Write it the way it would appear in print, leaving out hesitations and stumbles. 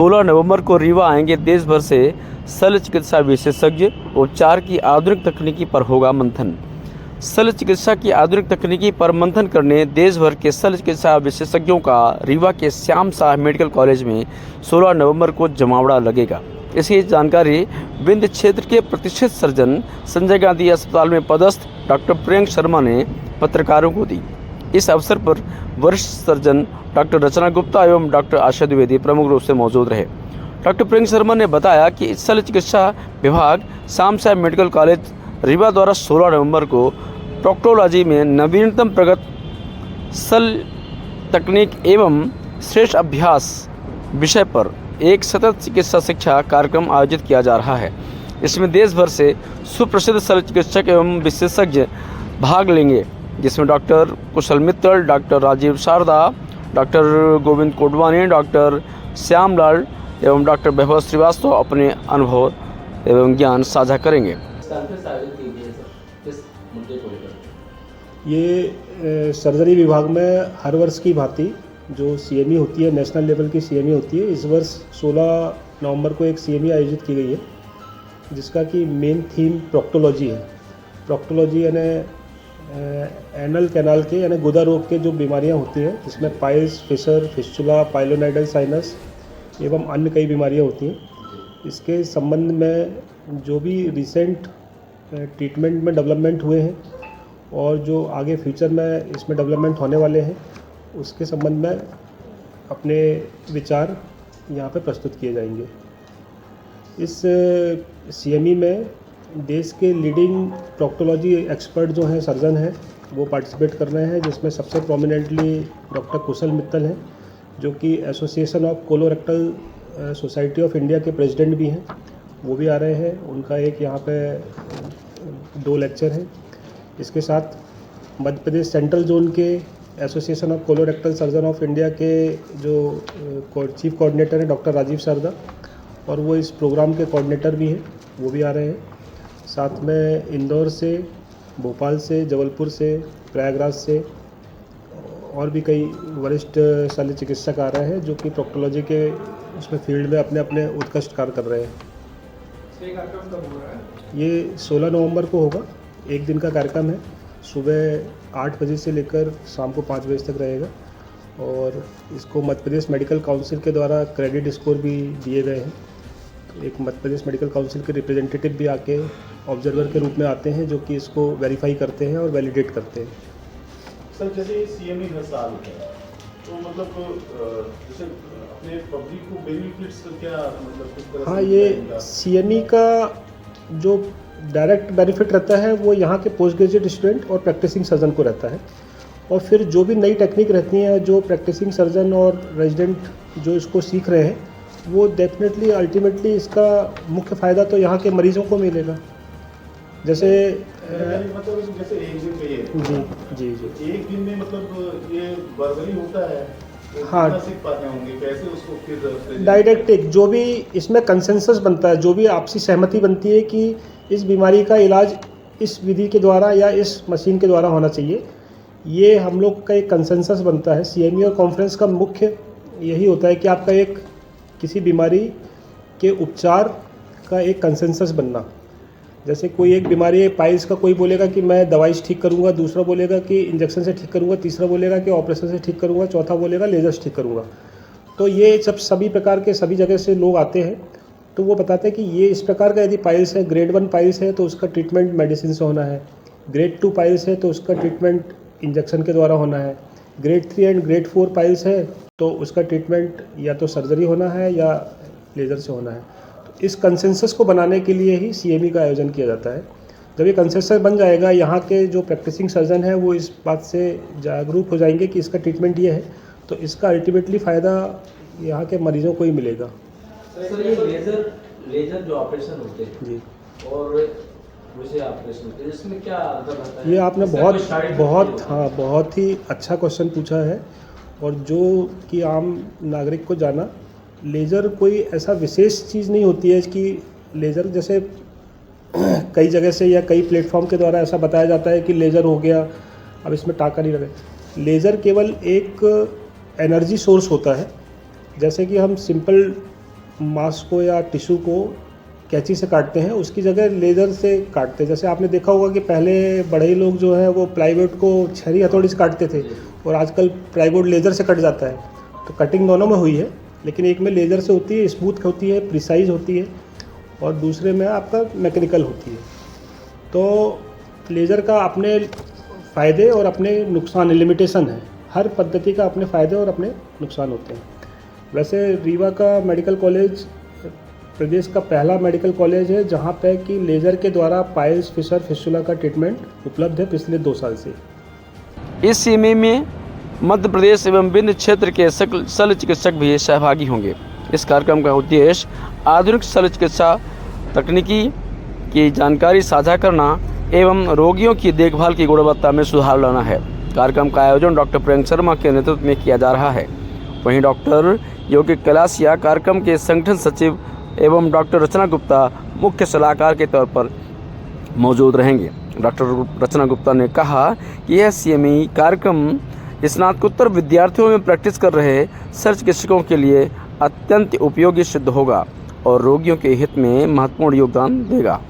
16 नवंबर को रीवा आएंगे देश भर से शल्य चिकित्सा विशेषज्ञ। उपचार की आधुनिक तकनीकी पर होगा मंथन। शल्य चिकित्सा की आधुनिक तकनीकी पर मंथन करने देश भर के शल्य चिकित्सा विशेषज्ञों का रीवा के श्याम शाह मेडिकल कॉलेज में 16 नवंबर को जमावड़ा लगेगा। इसकी जानकारी विंध्य क्षेत्र के प्रतिष्ठित सर्जन संजय गांधी अस्पताल में पदस्थ डॉक्टर प्रियंक शर्मा ने पत्रकारों को दी। इस अवसर पर वरिष्ठ सर्जन डॉक्टर रचना गुप्ता एवं डॉक्टर आशा द्विवेदी प्रमुख रूप से मौजूद रहे। डॉक्टर प्रियंक शर्मा ने बताया कि शल्य चिकित्सा विभाग श्याम शाह मेडिकल कॉलेज रीवा द्वारा 16 नवंबर को प्रोक्टोलॉजी में नवीनतम प्रगत शल्य तकनीक एवं श्रेष्ठ अभ्यास विषय पर एक सतत चिकित्सा शिक्षा कार्यक्रम आयोजित किया जा रहा है। इसमें देश भर से सुप्रसिद्ध शल्य चिकित्सक एवं विशेषज्ञ भाग लेंगे, जिसमें doctor Kushal Mittal, doctor Rajiv Sharda, doctor Govind Kodwani, doctor Shyamlal एवं डॉक्टर वैभव श्रीवास्तव अपने अनुभव एवं ज्ञान साझा करेंगे। ये सर्जरी विभाग में हर वर्ष की भांति जो सीएमई होती है, नेशनल लेवल की सीएमई होती है, इस वर्ष 16 नवंबर को एक सीएमई आयोजित की गई है, जिसका कि मेन थीम प्रोक्टोलॉजी है। प्रोक्टोलॉजी यानी एनल कैनाल के यानी गुदा रोग के जो बीमारियां होती हैं, जिसमें piles, fissure, fistula, pilonidal sinus एवं अन्य कई बीमारियां होती हैं। इसके संबंध में जो भी रिसेंट ट्रीटमेंट में डेवलपमेंट हुए हैं और जो आगे फ्यूचर में इसमें डेवलपमेंट होने वाले हैं, उसके संबंध में अपने विचार यहाँ पे प्रस्तुत किए जाएंगे। इस सीएमई में देश के लीडिंग प्रोक्टोलॉजी एक्सपर्ट जो हैं, सर्जन हैं, वो पार्टिसिपेट कर रहे हैं, जिसमें सबसे प्रोमिनेंटली डॉक्टर कुशल मित्तल हैं, जो कि association of colorectal society of India के प्रेसिडेंट भी हैं, वो भी आ रहे हैं। उनका एक यहाँ पे 2 लेक्चर हैं। इसके साथ मध्य प्रदेश सेंट्रल जोन के association of colorectal surgeon of India के जो चीफ कोऑर्डिनेटर हैं डॉक्टर राजीव शारदा, और वो इस प्रोग्राम के कोऑर्डिनेटर भी हैं, वो भी आ रहे हैं। साथ में इंदौर से, भोपाल से, जबलपुर से, प्रयागराज से और भी कई वरिष्ठ शल्य चिकित्सक आ रहे हैं, जो कि प्रोक्टोलॉजी के उसमें फील्ड में अपने अपने उत्कृष्ट कार्य कर रहे हैं। ये कार्यक्रम कब हो रहा है? ये 16 नवंबर को होगा। एक दिन का कार्यक्रम है। सुबह 8 बजे से लेकर शाम को 5 बजे तक रहेगा, और इसको मध्य प्रदेश मेडिकल काउंसिल के द्वारा क्रेडिट स्कोर भी दिए गए हैं। एक मध्य प्रदेश मेडिकल काउंसिल के रिप्रेजेंटेटिव भी आके ऑब्जर्वर के रूप में आते हैं, जो कि इसको वेरीफाई करते हैं और वैलिडेट करते हैं। सर, जैसे सीएमई हर साल है, तो मतलब जैसे अपने पब्लिक को बेनिफिट्स क्या मतलब? हाँ, ये सीएमई का जो डायरेक्ट बेनिफिट रहता है वो यहाँ के पोस्ट ग्रेजुएट स्टूडेंट और प्रैक्टिसिंग सर्जन को रहता है, और फिर जो भी नई टेक्निक रहती हैं, जो प्रैक्टिसिंग सर्जन और रेजिडेंट जो इसको सीख रहे हैं, वो डेफिनेटली अल्टीमेटली इसका मुख्य फ़ायदा तो यहाँ के मरीजों को मिलेगा। जैसे मतलब जैसे एक दिन में ये जी एक दिन में मतलब ये वर्बली होता है, तो हाँ, सीख पाते होंगे कैसे उसको फिर डायरेक्ट जो भी इसमें कंसेंसस बनता है, जो भी आपसी सहमति बनती है कि इस बीमारी का इलाज इस विधि के द्वारा या इस मशीन के द्वारा होना चाहिए, ये हम लोग का एक कंसेंसस बनता है। सीएमई और कॉन्फ्रेंस का मुख्य यही होता है कि आपका एक किसी बीमारी के उपचार का एक कंसेंसस बनना। जैसे कोई एक बीमारी है, पाइल्स का, कोई बोलेगा कि मैं दवाई से ठीक करूंगा, दूसरा बोलेगा कि इंजेक्शन से ठीक करूंगा, तीसरा बोलेगा कि ऑपरेशन से ठीक करूंगा, चौथा बोलेगा लेजर से ठीक करूंगा। तो ये सभी प्रकार के सभी जगह से लोग आते हैं, तो वो बताते हैं कि ये इस प्रकार का यदि पाइल्स है, ग्रेड 1 पाइल्स है तो उसका ट्रीटमेंट मेडिसिन से होना है, ग्रेड 2 पाइल्स है तो उसका ट्रीटमेंट इंजेक्शन के द्वारा होना है, ग्रेड 3 एंड ग्रेड 4 पाइल्स है तो उसका ट्रीटमेंट या तो सर्जरी होना है या लेज़र से होना है। तो इस कंसेंसस को बनाने के लिए ही सीएमई का आयोजन किया जाता है। जब ये कंसेंसस बन जाएगा, यहाँ के जो प्रैक्टिसिंग सर्जन है वो इस बात से जागरूक हो जाएंगे कि इसका ट्रीटमेंट ये है, तो इसका अल्टीमेटली फ़ायदा यहाँ के मरीजों को ही मिलेगा। सर, ये लेजर जो ऑपरेशन होते हैं जी, और वैसे ऑपरेशन होते हैं, इसमें क्या अंतर रहता है? ये आपने बहुत ही अच्छा क्वेश्चन पूछा है, और जो कि आम नागरिक को जाना, लेज़र कोई ऐसा विशेष चीज़ नहीं होती है कि लेज़र जैसे कई जगह से या कई प्लेटफॉर्म के द्वारा ऐसा बताया जाता है कि लेज़र हो गया, अब इसमें टाका नहीं लगे। लेज़र केवल एक एनर्जी सोर्स होता है। जैसे कि हम सिंपल मांस को या टिश्यू को कैंची से काटते हैं, उसकी जगह लेज़र से काटते हैं। जैसे आपने देखा होगा कि पहले बड़े लोग जो है वो प्लाईवुड को छरी हथौड़ी से काटते थे और आजकल प्लाईवुड लेज़र से कट जाता है। तो कटिंग दोनों में हुई है, लेकिन एक में लेज़र से होती है, स्मूथ होती है, प्रिसाइज होती है, और दूसरे में आपका मैकेनिकल होती है। तो लेज़र का अपने फ़ायदे और अपने नुकसान, लिमिटेशन है। हर पद्धति का अपने फ़ायदे और अपने नुकसान होते हैं। वैसे रीवा का मेडिकल कॉलेज प्रदेश का पहला मेडिकल कॉलेज है जहां पे कि लेज़र के द्वारा पाइल्स, फिशर, फिस्टुला का ट्रीटमेंट उपलब्ध है पिछले 2 साल से। इस सीएमई में मध्य प्रदेश एवं विभिन्न क्षेत्र के शल्य चिकित्सक भी सहभागी होंगे। इस कार्यक्रम का उद्देश्य आधुनिक शल्य चिकित्सा तकनीकी की जानकारी साझा करना एवं रोगियों की देखभाल की गुणवत्ता में सुधार लाना है। कार्यक्रम का आयोजन डॉक्टर प्रियंक शर्मा के नेतृत्व में किया जा रहा है। वहीं डॉक्टर योगी कैलासिया कार्यक्रम के संगठन सचिव एवं डॉक्टर रचना गुप्ता मुख्य सलाहकार के तौर पर मौजूद रहेंगे। डॉक्टर रचना गुप्ता ने कहा कि यह सीएमई कार्यक्रम स्नातकोत्तर विद्यार्थियों में प्रैक्टिस कर रहे शल्य चिकित्सकों के लिए अत्यंत उपयोगी सिद्ध होगा और रोगियों के हित में महत्वपूर्ण योगदान देगा।